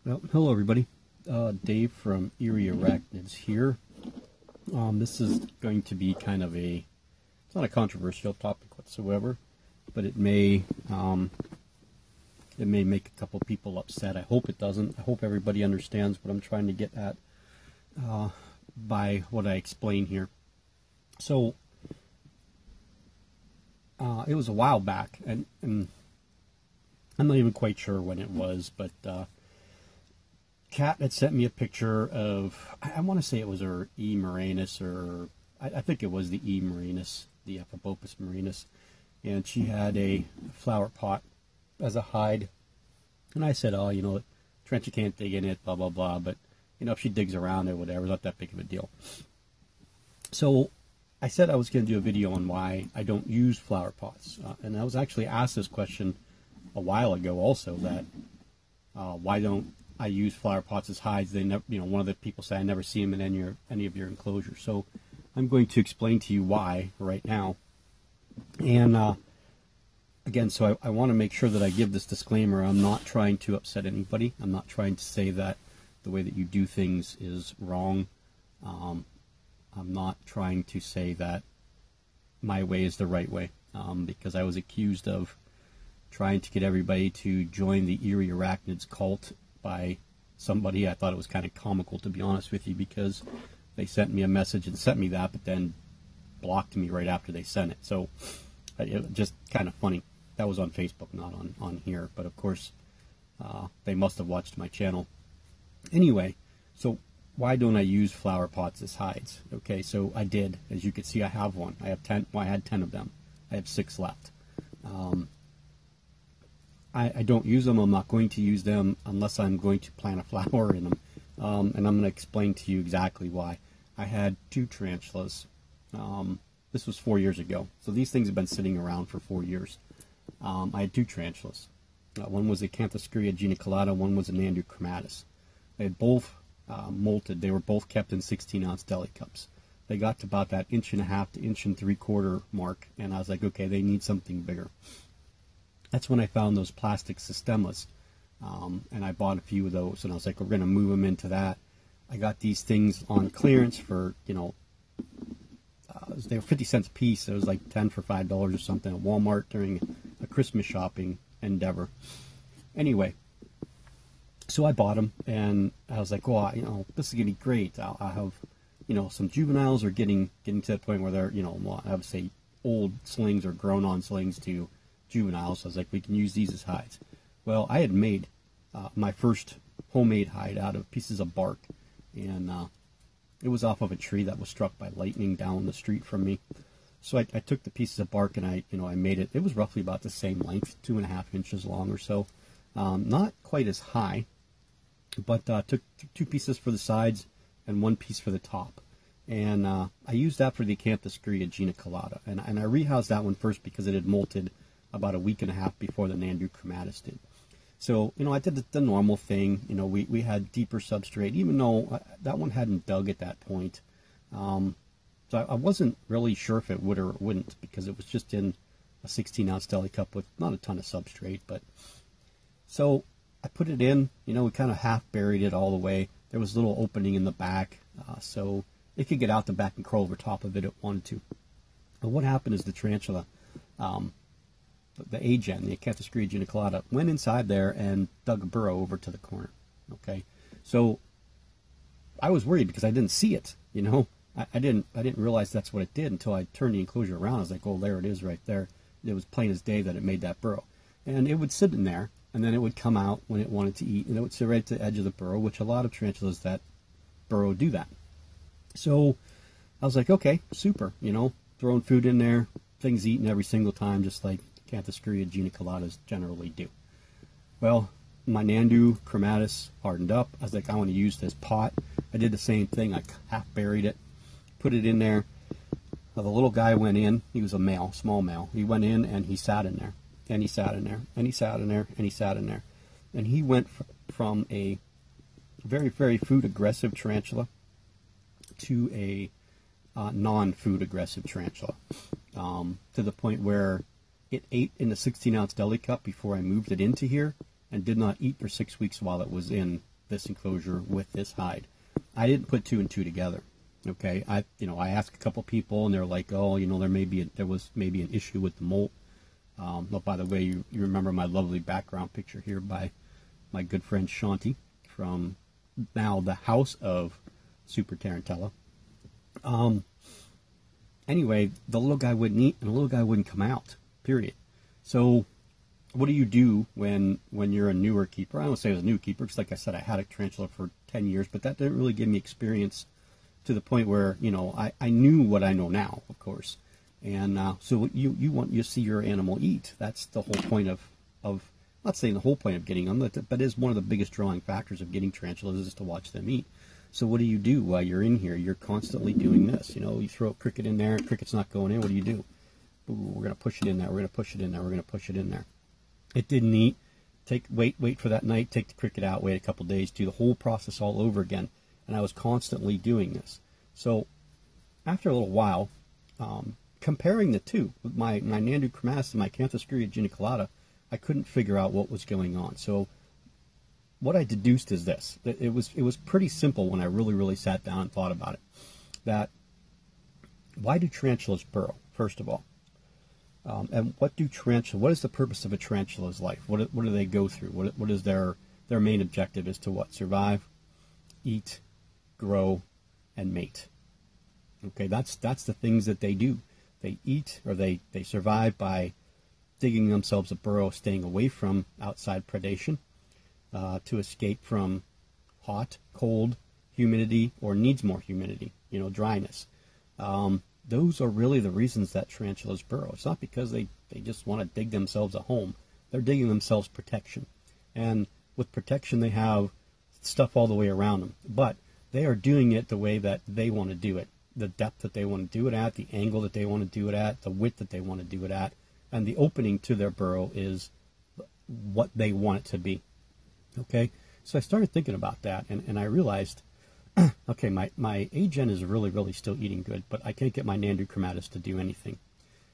Well, hello everybody. Dave from Erie Arachnids here. This is going to be kind of it's not a controversial topic whatsoever, but it may make a couple people upset. I hope it doesn't. I hope everybody understands what I'm trying to get at by what I explain here. So, it was a while back, and I'm not even quite sure when it was, but Kat had sent me a picture of, I want to say it was her E. Marinus, or I think it was the E. Marinus, the Ephebopus Marinus, and she had a flower pot as a hide. And I said, oh, Trent, you can't dig in it, blah, blah, blah, but, if she digs around or whatever, it's not that big of a deal. So I said I was going to do a video on why I don't use flower pots, and I was actually asked this question a while ago also, that why don't I use flower pots as hides? They never, one of the people said I never see them in any of your enclosures. So I'm going to explain to you why right now. And again, so I want to make sure that I give this disclaimer. I'm not trying to upset anybody. I'm not trying to say that the way that you do things is wrong. I'm not trying to say that my way is the right way, because I was accused of trying to get everybody to join the Erie Arachnids cult by somebody. I thought it was kind of comical, to be honest with you, because they sent me a message and sent me that, but then blocked me right after they sent it. So it was just kind of funny. That was on Facebook, not on here, but of course they must have watched my channel. Anyway, so why don't I use flower pots as hides? Okay, so I did. As you can see, I have one. I have 10. Well, I had 10 of them. I have 6 left. I don't use them. I'm not going to use them unless I'm going to plant a flower in them. And I'm going to explain to you exactly why. I had 2 tarantulas. This was 4 years ago. So these things have been sitting around for 4 years. I had 2 tarantulas. One was a Canthoscurria geniculata, one was a Nandu chromatus. They had both molted. They were both kept in 16-ounce deli cups. They got to about that 1.5 to 1.75 inch mark, and I was like, okay, they need something bigger. That's when I found those plastic systemas, and I bought a few of those, and I was like, we're going to move them into that. I got these things on clearance for, they were 50 cents a piece. It was like 10 for $5 or something at Walmart during a Christmas shopping endeavor. Anyway, so I bought them, and I was like, well, this is going to be great. I'll have, some juveniles are getting to the point where they're, I would say old slings or grown-on slings to juveniles. So I was like, we can use these as hides. Well, I had made my first homemade hide out of pieces of bark, and it was off of a tree that was struck by lightning down the street from me. So I took the pieces of bark and I made it. It was roughly about the same length, 2.5 inches long or so. Not quite as high, but took 2 pieces for the sides and 1 piece for the top. And I used that for the Canthoscurria geniculata. And I rehoused that one first because it had molted about 1.5 weeks before the Nandu chromatus did. So, I did the normal thing. We had deeper substrate, even though that one hadn't dug at that point. So I wasn't really sure if it would or wouldn't, because it was just in a 16-ounce deli cup with not a ton of substrate. But so I put it in, we kind of half buried it all the way. There was a little opening in the back, so it could get out the back and crawl over top of it if it wanted to. But what happened is the tarantula, the A-gen, the Canthoscurria geniculata, went inside there and dug a burrow over to the corner. Okay, so I was worried because I didn't see it. I didn't realize that's what it did until I turned the enclosure around. I was like, oh, there it is right there. It was plain as day that it made that burrow. And it would sit in there, and then it would come out when it wanted to eat, and it would sit right at the edge of the burrow, which a lot of tarantulas that burrow do that. So I was like, okay, super, throwing food in there, things eaten every single time, just like Canthoscurria geniculatas generally do. Well, my Nandu chromatus hardened up. I was like, I want to use this pot. I did the same thing. I half buried it, put it in there. Well, the little guy went in. He was a male, small male. He went in and he sat in there, and he sat in there, and he sat in there, and he sat in there. And he went from a very, very food aggressive tarantula to a non-food aggressive tarantula, to the point where it ate in a 16-ounce deli cup before I moved it into here, and did not eat for 6 weeks while it was in this enclosure with this hide. I didn't put two and two together. Okay, I asked a couple people, and they're like, oh, there was maybe an issue with the molt. But by the way, you remember my lovely background picture here by my good friend Shanti from now the House of Super Tarantula. Anyway, the little guy wouldn't eat, and the little guy wouldn't come out. Period. So, what do you do when you're a newer keeper? I don't say I was a new keeper, because like I said, I had a tarantula for 10 years, but that didn't really give me experience to the point where, I knew what I know now, of course. And so you see your animal eat. That's the whole point of not saying the whole point of getting them, but is one of the biggest drawing factors of getting tarantulas is to watch them eat. So what do you do while you're in here? You're constantly doing this. You throw a cricket in there, cricket's not going in. What do you do? Ooh, we're going to push it in there. We're going to push it in there. We're going to push it in there. It didn't eat. Wait for that night. Take the cricket out. Wait a couple days. Do the whole process all over again. And I was constantly doing this. So after a little while, comparing the two, with my Nandu chromatus and my Canthoscurria geniculata, I couldn't figure out what was going on. So what I deduced is this. That it was pretty simple when I really sat down and thought about it. That why do tarantulas burrow, first of all? And what is the purpose of a tarantula's life? What do they go through? What is their main objective is to what? Survive, eat, grow, and mate. Okay, that's the things that they do. They eat, or they survive by digging themselves a burrow, staying away from outside predation, to escape from hot, cold, humidity, or needs more humidity, dryness. Those are really the reasons that tarantulas burrow. It's not because they just want to dig themselves a home. They're digging themselves protection. And with protection, they have stuff all the way around them. But they are doing it the way that they want to do it. The depth that they want to do it at, the angle that they want to do it at, the width that they want to do it at. And the opening to their burrow is what they want it to be. Okay? So I started thinking about that, and I realized, okay, my A-gen is really still eating good, but I can't get my Nandu chromatus to do anything.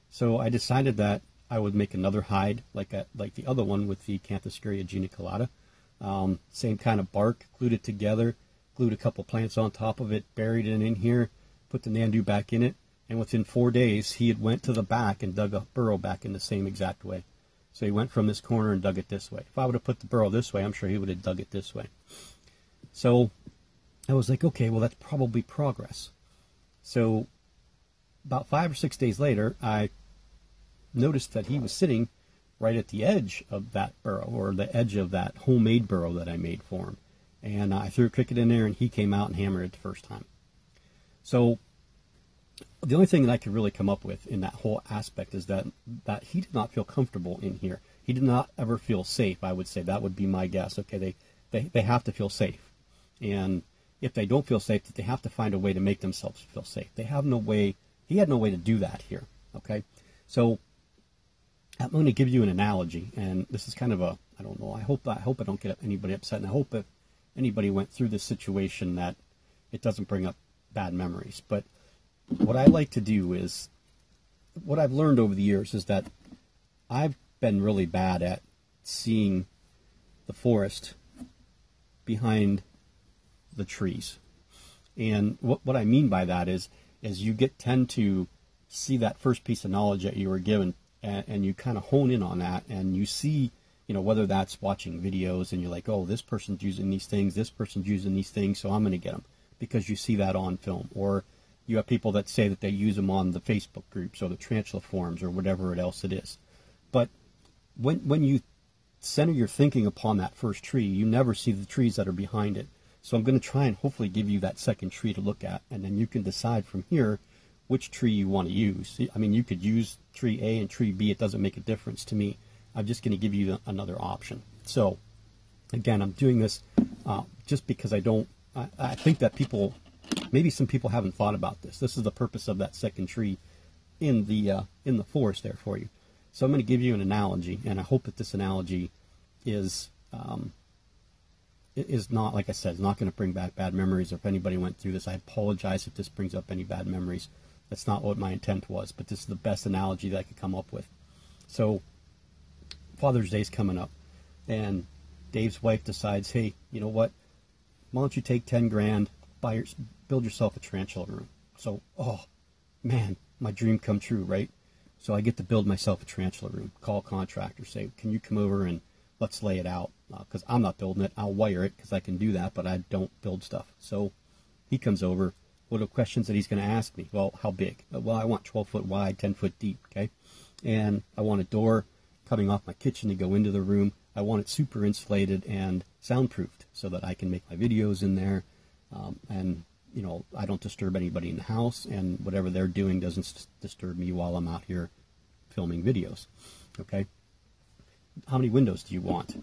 So I decided that I would make another hide, like the other one with the Canthoscurria geniculata. Same kind of bark, glued it together, glued a couple plants on top of it, buried it in here, put the Nandu back in it, and within 4 days, he had went to the back and dug a burrow back in the same exact way. So he went from this corner and dug it this way. If I would have put the burrow this way, I'm sure he would have dug it this way. So I was like, okay, well, that's probably progress. So about 5 or 6 days later, I noticed that he was sitting right at the edge of that burrow, or the edge of that homemade burrow that I made for him. And I threw a cricket in there, and he came out and hammered it the first time. So the only thing that I could really come up with in that whole aspect is that he did not feel comfortable in here. He did not ever feel safe, I would say. That would be my guess. Okay, they have to feel safe. And if they don't feel safe, they have to find a way to make themselves feel safe. They have no way, he had no way to do that here. Okay, so I'm going to give you an analogy, and this is kind of a, I don't know, I hope I don't get anybody upset, and I hope if anybody went through this situation that it doesn't bring up bad memories. But what I like to do is, what I've learned over the years is that I've been really bad at seeing the forest behind the trees. And what I mean by that is you tend to see that first piece of knowledge that you were given, and you kind of hone in on that, and you see, whether that's watching videos and you're like, oh, this person's using these things, this person's using these things, so I'm going to get them, because you see that on film. Or you have people that say that they use them on the Facebook groups or the tarantula forums or whatever else it is. But when you center your thinking upon that first tree, you never see the trees that are behind it. So I'm going to try and hopefully give you that second tree to look at, and then you can decide from here which tree you want to use. I mean, you could use tree A and tree B. It doesn't make a difference to me. I'm just going to give you another option. So, again, I'm doing this just because I think that maybe some people haven't thought about this. This is the purpose of that second tree in the forest there for you. So I'm going to give you an analogy, and I hope that this analogy is not, like I said, is not going to bring back bad memories. Or if anybody went through this, I apologize if this brings up any bad memories. That's not what my intent was, but this is the best analogy that I could come up with. So Father's Day's coming up, and Dave's wife decides, hey, you know what? why don't you take 10 grand, build yourself a tarantula room? So, oh man, my dream come true, right? So I get to build myself a tarantula room, call a contractor, say, can you come over and let's lay it out? Because I'm not building it, I'll wire it because I can do that, but I don't build stuff. So he comes over. What are the questions that he's going to ask me? Well, how big? Well, I want 12 foot wide, 10 foot deep, okay? And I want a door coming off my kitchen to go into the room. I want it super insulated and soundproofed so that I can make my videos in there. And, you know, I don't disturb anybody in the house, and whatever they're doing doesn't disturb me while I'm out here filming videos, okay? How many windows do you want?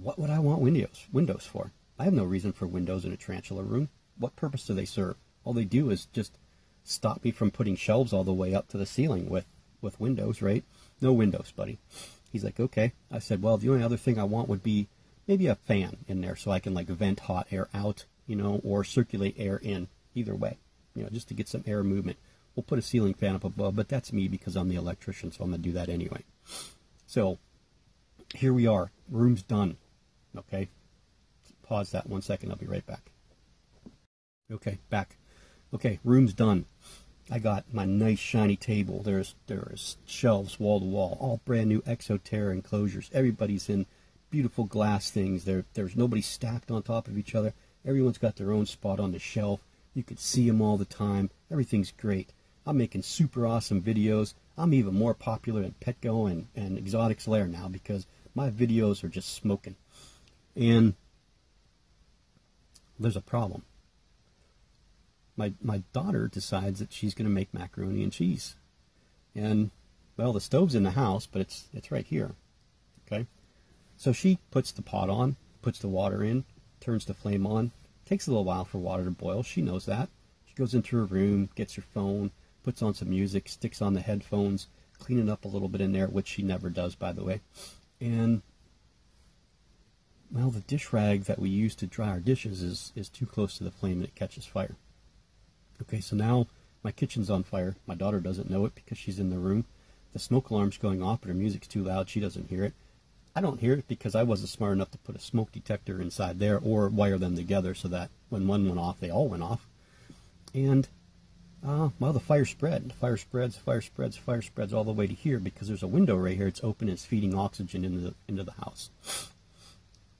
What would I want windows for? I have no reason for windows in a tarantula room. What purpose do they serve? All they do is just stop me from putting shelves all the way up to the ceiling with windows, right? No windows, buddy. He's like, okay. I said, well, the only other thing I want would be maybe a fan in there so I can like vent hot air out, you know, or circulate air in, either way, you know, just to get some air movement. We'll put a ceiling fan up above, but that's me because I'm the electrician, so I'm going to do that anyway. So here we are. Room's done, okay? Pause that 1 second. I'll be right back. Okay, back. Okay, room's done. I got my nice shiny table. There's shelves wall to wall, all brand new Exoterra enclosures. Everybody's in beautiful glass things. There's nobody stacked on top of each other. Everyone's got their own spot on the shelf. You can see them all the time. Everything's great. I'm making super awesome videos. I'm even more popular than Petco and Exotics Lair now because my videos are just smoking. And there's a problem. My daughter decides that she's going to make macaroni and cheese. And, well, the stove's in the house, but it's right here, okay? So she puts the pot on, puts the water in, turns the flame on. Takes a little while for water to boil. She knows that. She goes into her room, gets her phone, puts on some music, sticks on the headphones, cleaning up a little bit in there, which she never does, by the way. And, well, the dish rag that we use to dry our dishes is too close to the flame and it catches fire. Okay, so now my kitchen's on fire. My daughter doesn't know it because she's in the room. The smoke alarm's going off, but her music's too loud. She doesn't hear it. I don't hear it because I wasn't smart enough to put a smoke detector inside there or wire them together so that when one went off, they all went off. And, well, the fire spread. The fire spreads all the way to here because there's a window right here. It's open and it's feeding oxygen into the house.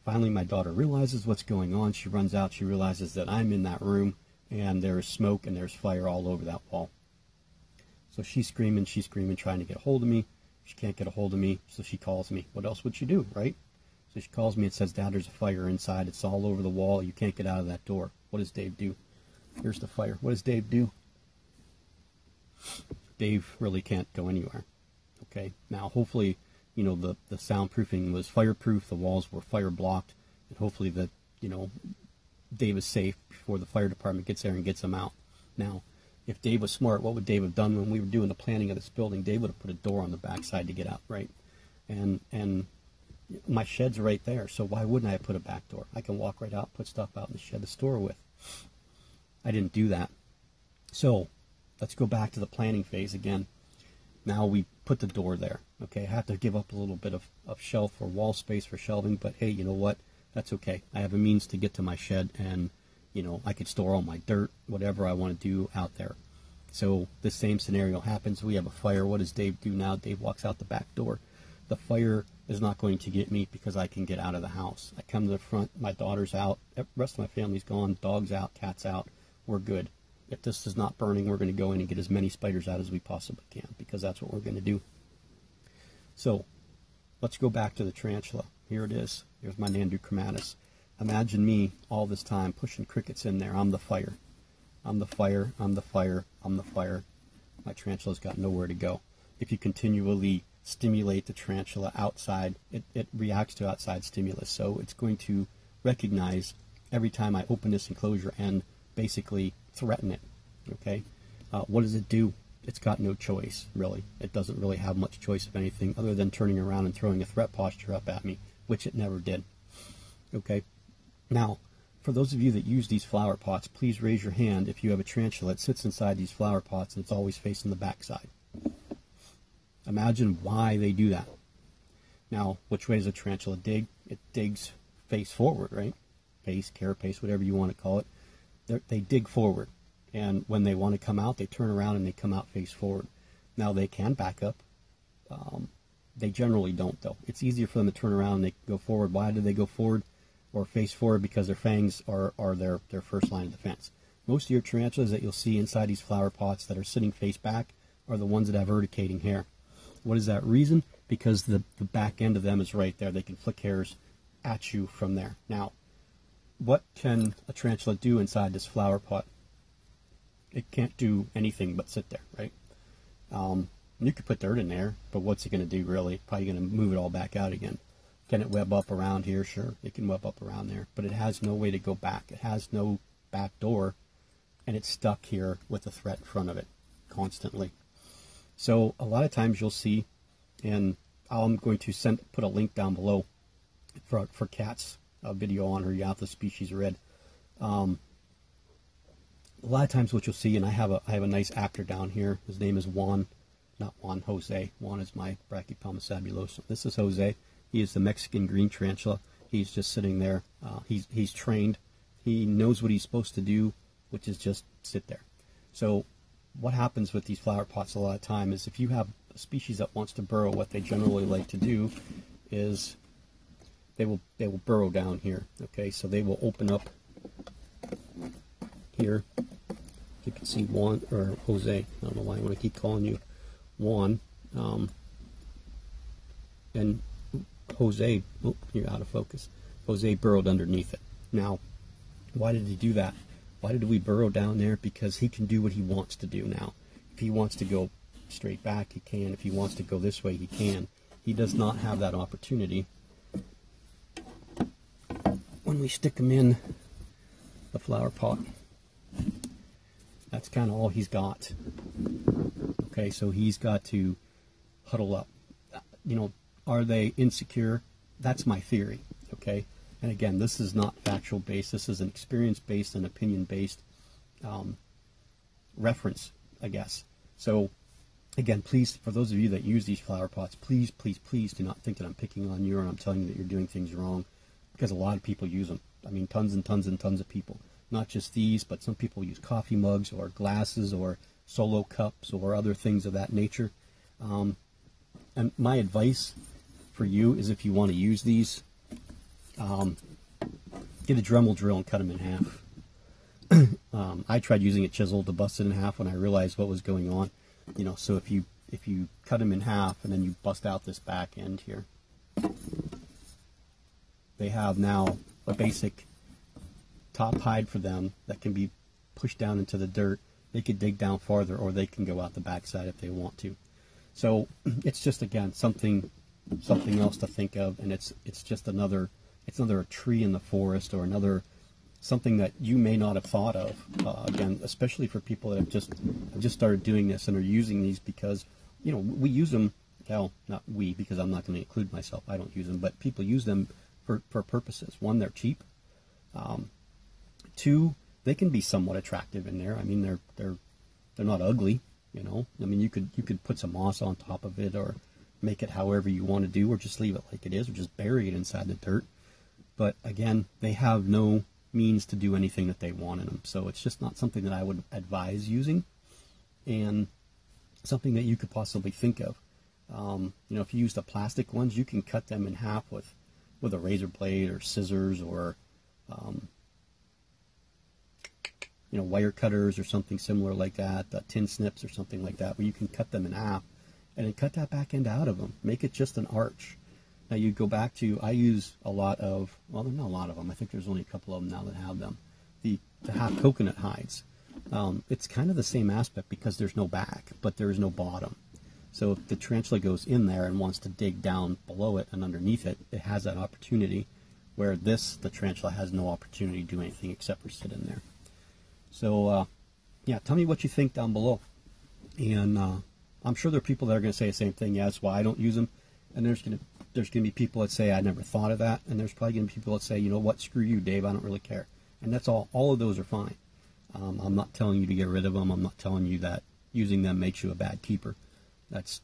Finally, my daughter realizes what's going on. She runs out. She realizes that I'm in that room. And there's smoke and there's fire all over that wall. So she's screaming, trying to get a hold of me. She can't get a hold of me, so she calls me. What else would she do, right? So she calls me and says, Dad, there's a fire inside. It's all over the wall. You can't get out of that door. What does Dave do? Here's the fire. What does Dave do? Dave really can't go anywhere. Okay, now hopefully, you know, the soundproofing was fireproof. The walls were fire blocked. And hopefully that, you know, Dave is safe before the fire department gets there and gets him out. Now, if Dave was smart, what would Dave have done when we were doing the planning of this building? Dave would have put a door on the backside to get out, right? And my shed's right there, so why wouldn't I have put a back door? I can walk right out, put stuff out in the shed to store with. I didn't do that. So let's go back to the planning phase again. Now we put the door there. Okay, I have to give up a little bit of shelf or wall space for shelving, but hey, you know what? That's okay. I have a means to get to my shed and, you know, I could store all my dirt, whatever I want to do out there. So the same scenario happens. We have a fire. What does Dave do now? Dave walks out the back door. The fire is not going to get me because I can get out of the house. I come to the front. My daughter's out. The rest of my family's gone. Dog's out. Cat's out. We're good. If this is not burning, we're going to go in and get as many spiders out as we possibly can because that's what we're going to do. So let's go back to the tarantula. Here it is. Here's my Nandu chromatus. Imagine me all this time pushing crickets in there. I'm the fire. I'm the fire. I'm the fire. I'm the fire. My tarantula's got nowhere to go. If you continually stimulate the tarantula outside, it reacts to outside stimulus. So it's going to recognize every time I open this enclosure and basically threaten it. Okay? What does it do? It's got no choice, really. It doesn't really have much choice of anything other than turning around and throwing a threat posture up at me, which it never did. Okay? Now, for those of you that use these flower pots, please raise your hand if you have a tarantula that sits inside these flower pots and it's always facing the backside. Imagine why they do that. Now, which way does a tarantula dig? It digs face forward, right? pace, carapace, whatever you want to call it. They dig forward, and when they want to come out, they turn around and they come out face forward. Now they can back up. They generally don't, though. It's easier for them to turn around and they go forward. Why do they go forward or face forward? Because their fangs are their first line of defense. Most of your tarantulas that you'll see inside these flower pots that are sitting face back are the ones that have urticating hair. What is that reason? Because the back end of them is right there. They can flick hairs at you from there. Now, what can a tarantula do inside this flower pot? It can't do anything but sit there, right? You could put dirt in there, but what's it going to do really? Probably going to move it all back out again. Can it web up around here? Sure, it can web up around there, but it has no way to go back. It has no back door, and it's stuck here with a threat in front of it constantly. So a lot of times you'll see, and I'm going to put a link down below for Kat's video on her Yautha species red. A lot of times what you'll see, and I have a nice actor down here. His name is Juan. Not Juan, Jose. Juan is my Brachypelma sabulosum. This is Jose. He is the Mexican green tarantula. He's just sitting there. He's trained. He knows what he's supposed to do, which is just sit there. So what happens with these flower pots a lot of time is if you have a species that wants to burrow, what they generally like to do is they will burrow down here. Okay, so they will open up here. You can see Juan, or Jose. I don't know why I want to keep calling you Juan, and Jose, oh, you're out of focus. Jose burrowed underneath it. Now, why did he do that? Why did we burrow down there? Because he can do what he wants to do now. If he wants to go straight back, he can. If he wants to go this way, he can. He does not have that opportunity when we stick him in the flower pot. That's kind of all he's got. Okay, so he's got to huddle up. You know, are they insecure? That's my theory, okay? And again, this is not factual based. This is an experience based and opinion based reference, I guess. So again, please, for those of you that use these flower pots, please, please, please do not think that I'm picking on you or I'm telling you that you're doing things wrong, because a lot of people use them. I mean, tons and tons and tons of people. Not just these, but some people use coffee mugs or glasses or solo cups or other things of that nature. And my advice for you is, if you want to use these, get a Dremel drill and cut them in half. I tried using a chisel to bust it in half when I realized what was going on. You know, so if you cut them in half and then you bust out this back end here, they have now a basic top hide for them that can be pushed down into the dirt. They could dig down farther, or they can go out the backside if they want to. So it's just, again, something else to think of, and it's just another tree in the forest, or another something that you may not have thought of. Again, especially for people that have just started doing this and are using these, because you know we use them. Well, not we, because I'm not going to include myself. I don't use them, but people use them for purposes. One, they're cheap. Two, they can be somewhat attractive in there. I mean, they're not ugly, you know. I mean, you could put some moss on top of it, or make it however you want to do, or just leave it like it is, or just bury it inside the dirt. But again, they have no means to do anything that they want in them, so it's just not something that I would advise using, and something that you could possibly think of. You know, if you use the plastic ones, you can cut them in half with a razor blade or scissors, or you know, wire cutters or something similar like that, tin snips or something like that, where you can cut them in half and then cut that back end out of them. Make it just an arch. Now you go back to, I use a lot of, well, there's not a lot of them. I think there's only a couple of them now that have them. The half coconut hides. It's kind of the same aspect, because there's no back, but there is no bottom. So if the tarantula goes in there and wants to dig down below it and underneath it, it has that opportunity, where the tarantula has no opportunity to do anything except for sit in there. So, yeah, tell me what you think down below. And I'm sure there are people that are going to say the same thing. Yeah, that's why I don't use them. And there's going to be people that say, I never thought of that. And there's probably going to be people that say, you know what, screw you, Dave, I don't really care. And that's all. All of those are fine. I'm not telling you to get rid of them. I'm not telling you that using them makes you a bad keeper. That's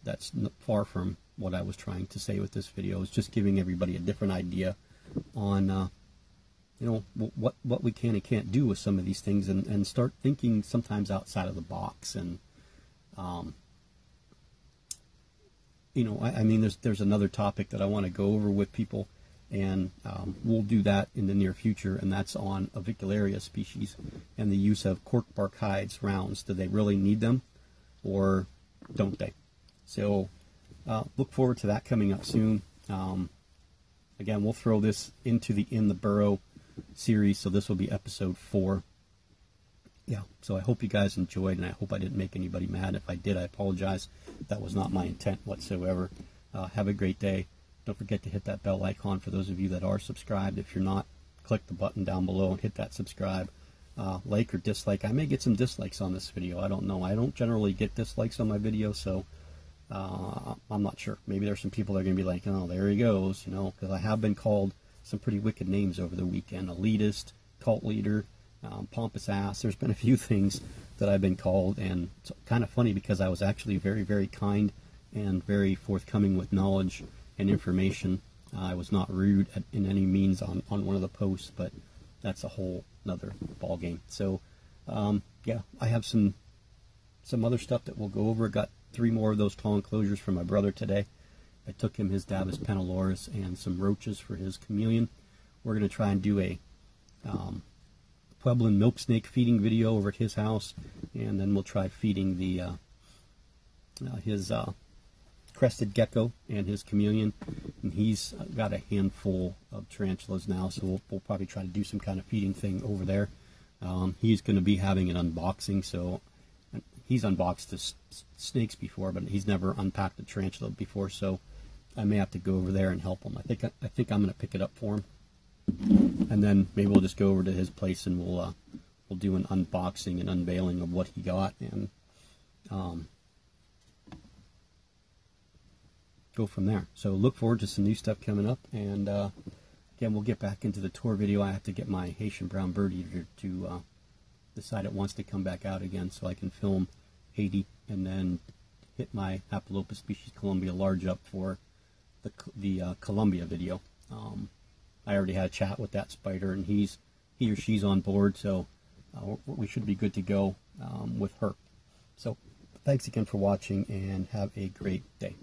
far from what I was trying to say with this video. It's just giving everybody a different idea on what we can and can't do with some of these things, and start thinking sometimes outside of the box. And I mean, there's another topic that I want to go over with people, and we'll do that in the near future, and that's on Avicularia species and the use of cork bark hides rounds. Do they really need them, or don't they? So look forward to that coming up soon. Again, we'll throw this into the In the Burrow series, so this will be episode 4. Yeah, so I hope you guys enjoyed, and I hope I didn't make anybody mad. If I did, I apologize. That was not my intent whatsoever. Have a great day. Don't forget to hit that bell icon for those of you that are subscribed. If you're not, click the button down below and hit that subscribe. Like or dislike. I may get some dislikes on this video. I don't know. I don't generally get dislikes on my videos, so I'm not sure. Maybe there's some people that are going to be like, oh, there he goes, because I have been called some pretty wicked names over the weekend. Elitist, cult leader, pompous ass. There's been a few things that I've been called, and it's kind of funny because I was actually very, very kind and very forthcoming with knowledge and information. I was not rude in any means on one of the posts, but that's a whole another ball game. So yeah, I have some other stuff that we'll go over. Got 3 more of those tall enclosures from my brother today. I took him his Davus penniloris and some roaches for his chameleon. We're going to try and do a Pueblan milk snake feeding video over at his house, and then we'll try feeding the his crested gecko and his chameleon. And he's got a handful of tarantulas now, so we'll probably try to do some kind of feeding thing over there. He's going to be having an unboxing, so he's unboxed the snakes before, but he's never unpacked a tarantula before, so I may have to go over there and help him. I think I'm going to pick it up for him, and then maybe we'll just go over to his place and we'll do an unboxing and unveiling of what he got, and go from there. So look forward to some new stuff coming up, and again, we'll get back into the tour video. I have to get my Haitian brown bird eater to decide it wants to come back out again, so I can film Haiti and then hit my Apolopus species Columbia large up for the Columbia video. I already had a chat with that spider, and he or she's on board, so we should be good to go with her. So thanks again for watching, and have a great day.